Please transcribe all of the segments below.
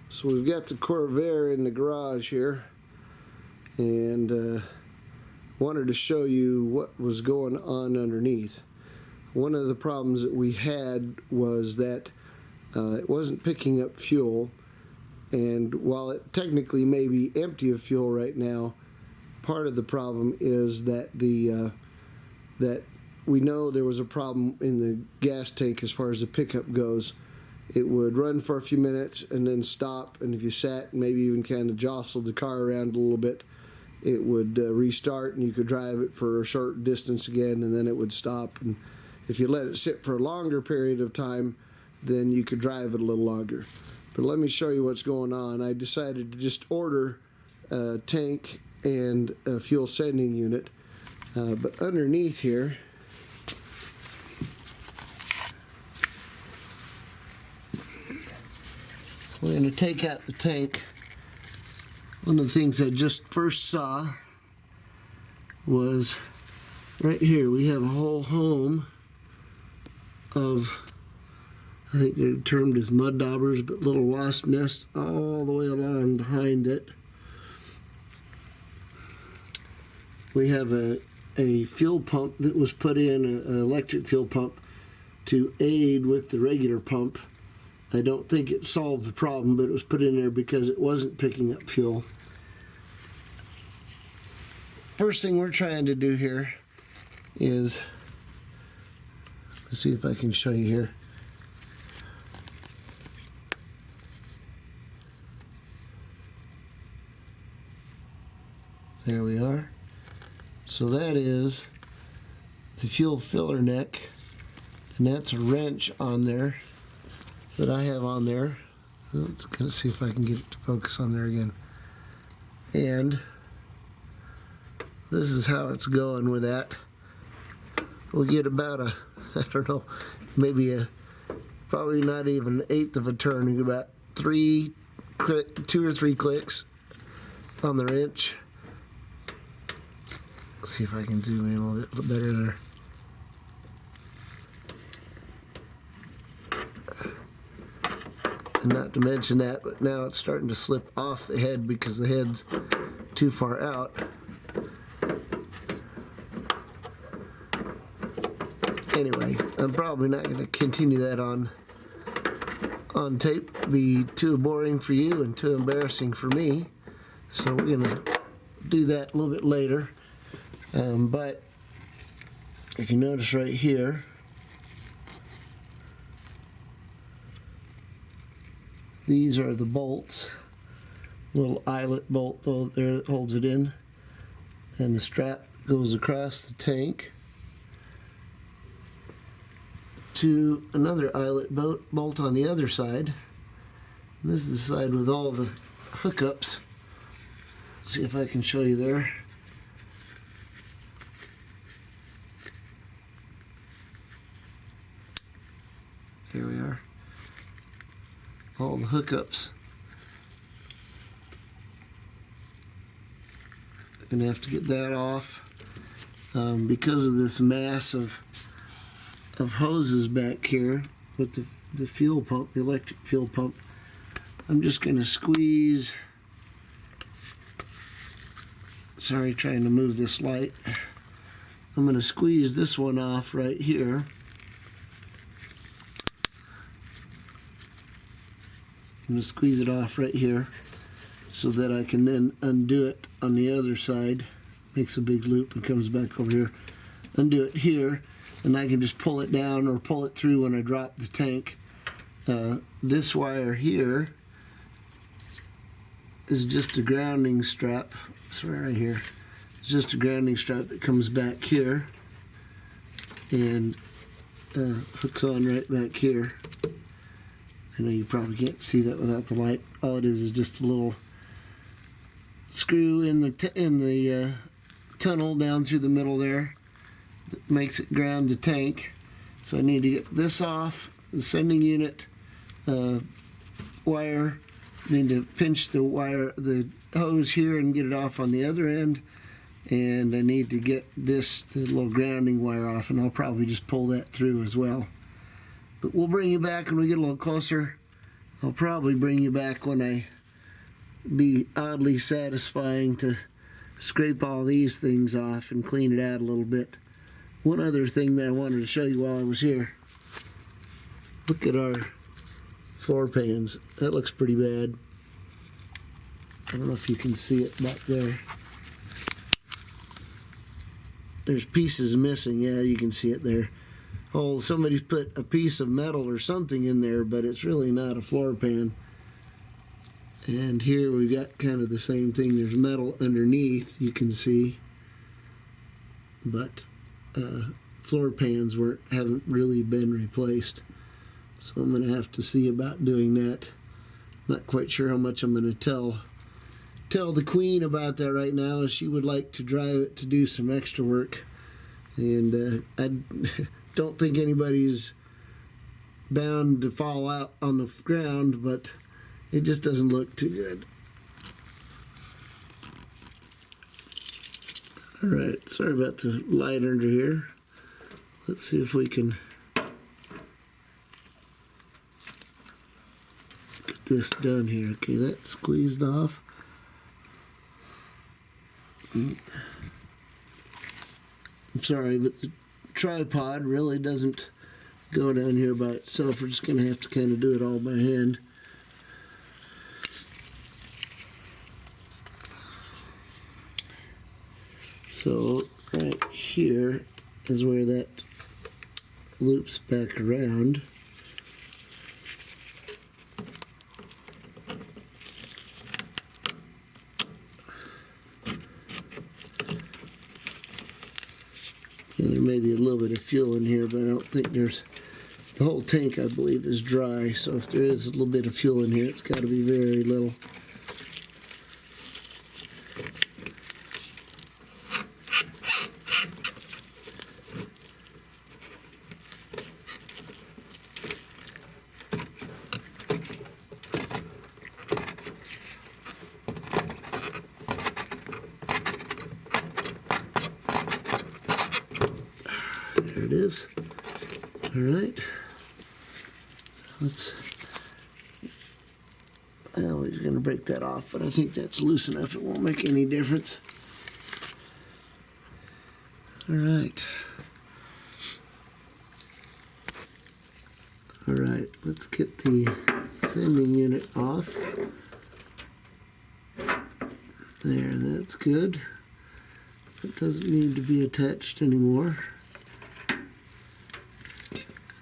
So we've got the Corvair in the garage here, and wanted to show you what was going on underneath. One of the problems that we had was that it wasn't picking up fuel, and while it technically may be empty of fuel right now, part of the problem is that that we know there was a problem in the gas tank as far as the pickup goes. It would run for a few minutes and then stop, and if you sat and maybe even kind of jostled the car around a little bit, it would restart and you could drive it for a short distance again, and then it would stop. And if you let it sit for a longer period of time, then you could drive it a little longer. But let me show you what's going on. I decided to just order a tank and a fuel sending unit, but underneath here, we're going to take out the tank. One of the things I just first saw was right here. We have a whole home of, I think they're termed as mud daubers, but little wasp nests all the way along behind it. We have a fuel pump that was put in, an electric fuel pump, to aid with the regular pump. I don't think it solved the problem, but it was put in there because it wasn't picking up fuel. First thing we're trying to do here is, let's see if I can show you here. There we are. So that is the fuel filler neck, and that's a wrench on there that I have on there. Let's kind of see if I can get it to focus on there again. And this is how it's going with that. We'll get about a, I don't know, maybe probably not even an eighth of a turn, about 2 or 3 clicks on the wrench. Let's see if I can zoom in a little bit better there. And not to mention that, but now it's starting to slip off the head because the head's too far out. Anyway, I'm probably not going to continue that on tape. It'd be too boring for you and too embarrassing for me. So we're going to do that a little bit later. But if you notice right here, these are the bolts, little eyelet bolt there that holds it in, and the strap goes across the tank to another eyelet bolt on the other side. And this is the side with all the hookups. Let's see if I can show you there. Here we are. All the hookups. I'm gonna have to get that off because of this mass of hoses back here with the fuel pump, the electric fuel pump. I'm just gonna squeeze. Sorry, trying to move this light. I'm gonna squeeze this one off right here. I'm going to squeeze it off right here so that I can then undo it on the other side. Makes a big loop and comes back over here. Undo it here, and I can just pull it down or pull it through when I drop the tank. This wire here is just a grounding strap. It's right here. It's just a grounding strap that comes back here and hooks on right back here. I know you probably can't see that without the light. All it is just a little screw in the tunnel down through the middle there that makes it ground the tank. So I need to get this off, the sending unit wire. I need to pinch the hose here and get it off on the other end. And I need to get the little grounding wire off, and I'll probably just pull that through as well. But we'll bring you back when we get a little closer. I'll probably bring you back when I be oddly satisfying to scrape all these things off and clean it out a little bit. One other thing that I wanted to show you while I was here. Look at our floor pans. That looks pretty bad. I don't know if you can see it back there. There's pieces missing. Yeah, you can see it there. Oh, somebody's put a piece of metal or something in there, but it's really not a floor pan. And here we've got kind of the same thing. There's metal underneath, you can see. But floor pans haven't really been replaced. So I'm going to have to see about doing that. Not quite sure how much I'm going to tell the queen about that right now. She would like to drive it to do some extra work. And I don't think anybody's bound to fall out on the ground, but it just doesn't look too good. All right, sorry about the light under here. Let's see if we can get this done here. Okay, that's squeezed off. I'm sorry, but the tripod really doesn't go down here by itself. We're just going to have to kind of do it all by hand. So right here is where that loops back around. And there may be a little bit of fuel in here, but I don't think there's... The whole tank, I believe, is dry, so if there is a little bit of fuel in here, it's got to be very little. There it is. All right. Well, we're going to break that off, but I think that's loose enough. It won't make any difference. All right. All right, let's get the sending unit off. There, that's good. It doesn't need to be attached anymore.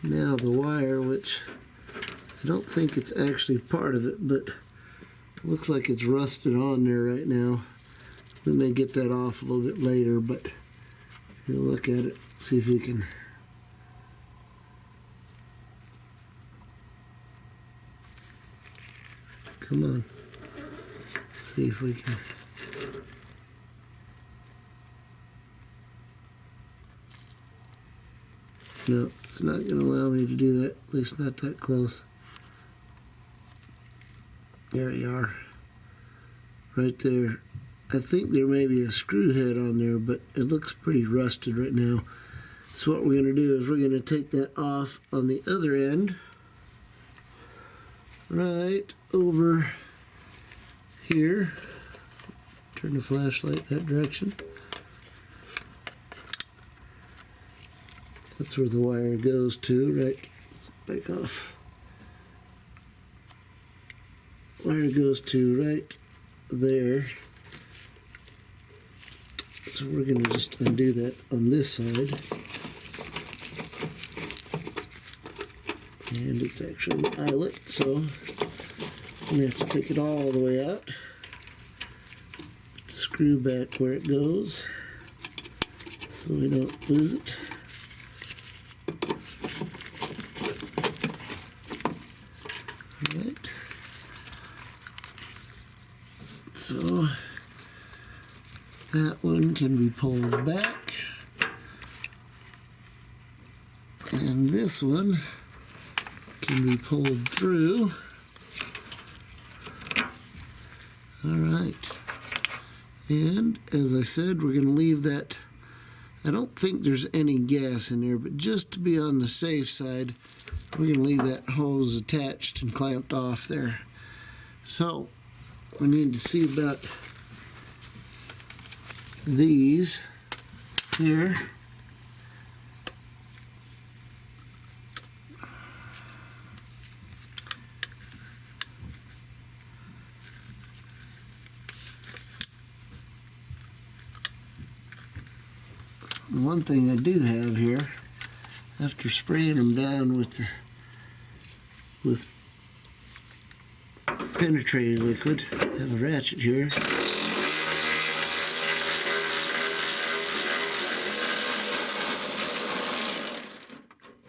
Now the wire, which I don't think it's actually part of it, but it looks like it's rusted on there right now. We may get that off a little bit later, but we'll look at it, see if we can. Come on. See if we can. No, it's not going to allow me to do that, at least not that close. There you are. Right there. I think there may be a screw head on there, but it looks pretty rusted right now. So what we're going to do is we're going to take that off on the other end. Right over here. Turn the flashlight that direction. That's where the wire goes to, right? Let's back off. Wire goes to right there. So we're going to just undo that on this side. And it's actually an eyelet, so I'm going to have to take it all the way out. Screw back where it goes so we don't lose it. Alright. So that one can be pulled back. And this one can be pulled through. All right. And as I said, we're going to leave that I don't think there's any gas in there, but just to be on the safe side, we're going to leave that hose attached and clamped off there. So we need to see about these here. The one thing I do have here, after spraying them down with penetrating liquid, I have a ratchet here.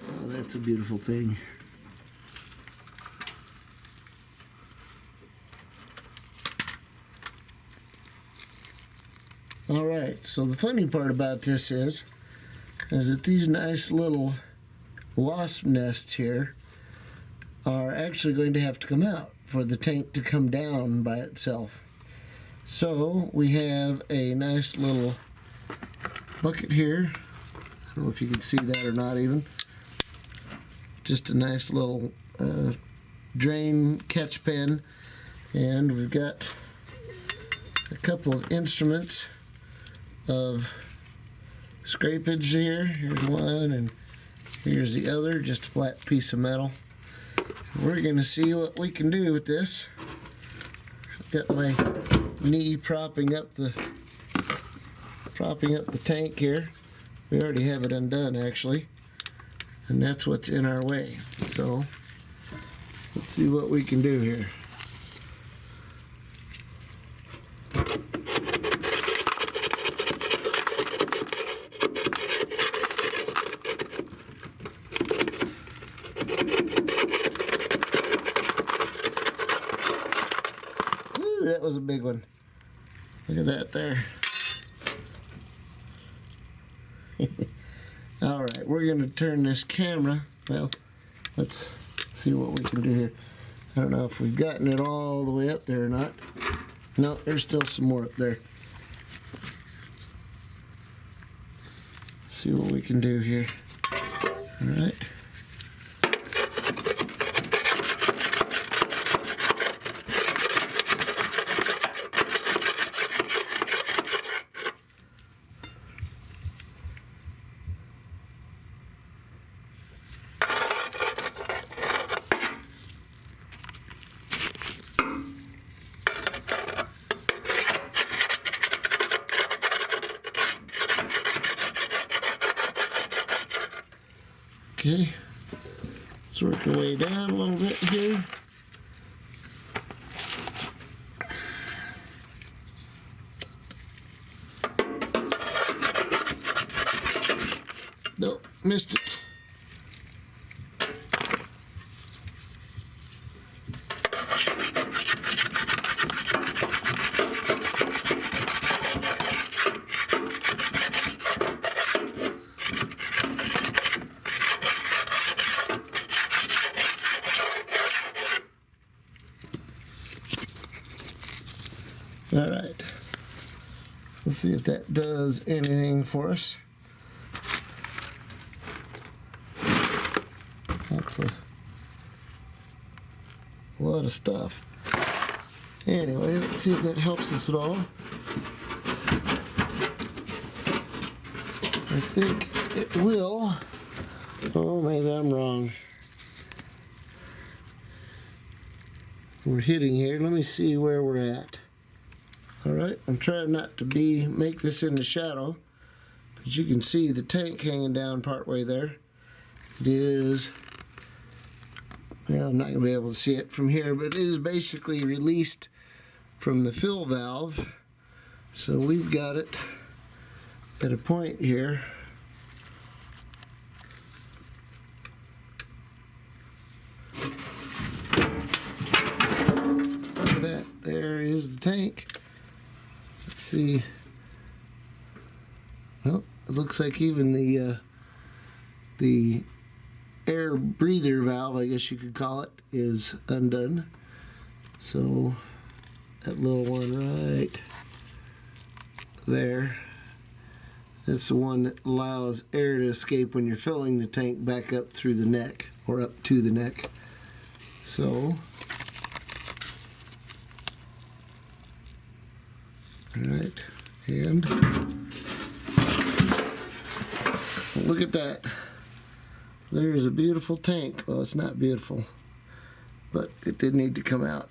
Oh, that's a beautiful thing. Alright, so the funny part about this is that these nice little wasp nests here are actually going to have to come out for the tank to come down by itself. So we have a nice little bucket here. I don't know if you can see that or not even. Just a nice little drain catch pen, and we've got a couple of instruments of scrapage here. Here's one and here's the other, just a flat piece of metal. We're going to see what we can do with this. Got my knee propping up the tank here. We already have it undone actually, and that's what's in our way. So let's see what we can do here. That was a big one. Look at that there. Alright, we're going to turn this camera. Well, let's see what we can do here. I don't know if we've gotten it all the way up there or not. No, there's still some more up there. See what we can do here. Alright. Okay, let's work our way down a little bit here. Nope, missed it. All right, let's see if that does anything for us. That's a lot of stuff. Anyway, let's see if that helps us at all. I think it will. Oh, maybe I'm wrong. We're hitting here. Let me see where we're at. Alright, I'm trying not to make this in the shadow, but you can see the tank hanging down partway there. It is, well, I'm not going to be able to see it from here, but it is basically released from the fill valve. So we've got it at a point here. Look at that, there is the tank. Let's see. Well, it looks like even the air breather valve, I guess you could call it, is undone. So that little one right there, That's the one that allows air to escape when you're filling the tank back up through the neck, or up to the neck. So, alright, and look at that. There's a beautiful tank. Well, it's not beautiful, but it did need to come out.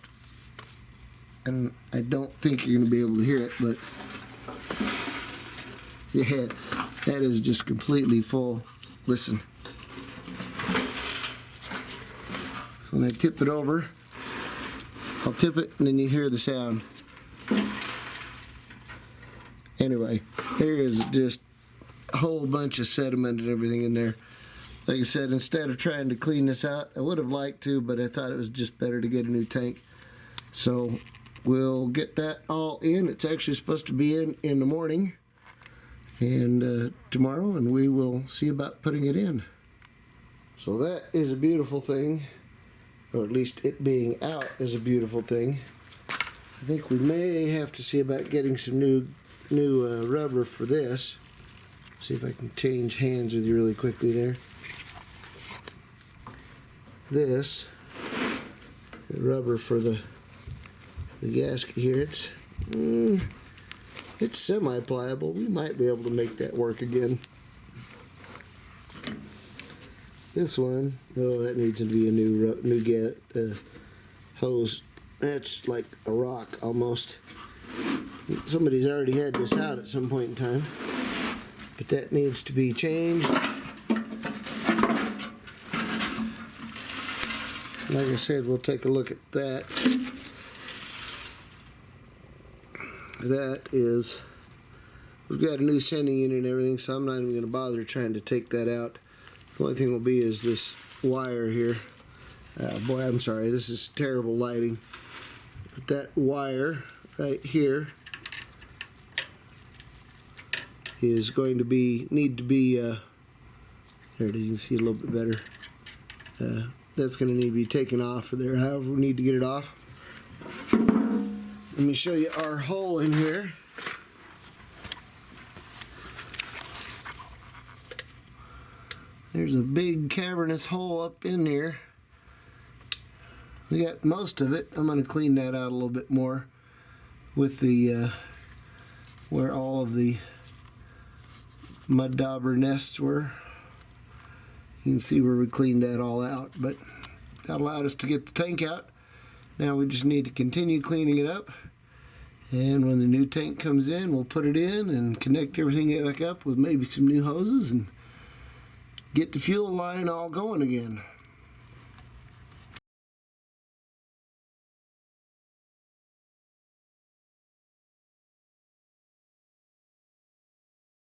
And I don't think you're going to be able to hear it, but yeah, that is just completely full. Listen. So when I tip it over, I'll tip it and then you hear the sound. Anyway, there is just a whole bunch of sediment and everything in there. Like I said, instead of trying to clean this out, I would have liked to, but I thought it was just better to get a new tank. So we'll get that all in. It's actually supposed to be in the morning and tomorrow, and we will see about putting it in. So that is a beautiful thing, or at least it being out is a beautiful thing. I think we may have to see about getting some new rubber for this. See if I can change hands with you really quickly there. This rubber for the gasket here, it's semi-pliable. We might be able to make that work again. This one, oh, that needs to be a new hose. That's like a rock almost. Somebody's already had this out at some point in time, but that needs to be changed. Like I said, we'll take a look at that. That is, we've got a new sending unit and everything, so I'm not even going to bother trying to take that out. The only thing will be is this wire here. Boy, I'm sorry, this is terrible lighting. But that wire right here is going to need to be, there it is, you can see a little bit better. That's going to need to be taken off of there, however we need to get it off. Let me show you our hole in here. There's a big cavernous hole up in there. We got most of it. I'm going to clean that out a little bit more with the where all of the mud dauber nests were. You can see where we cleaned that all out, but that allowed us to get the tank out. Now we just need to continue cleaning it up, and when the new tank comes in, we'll put it in and connect everything back up with maybe some new hoses and get the fuel line all going again.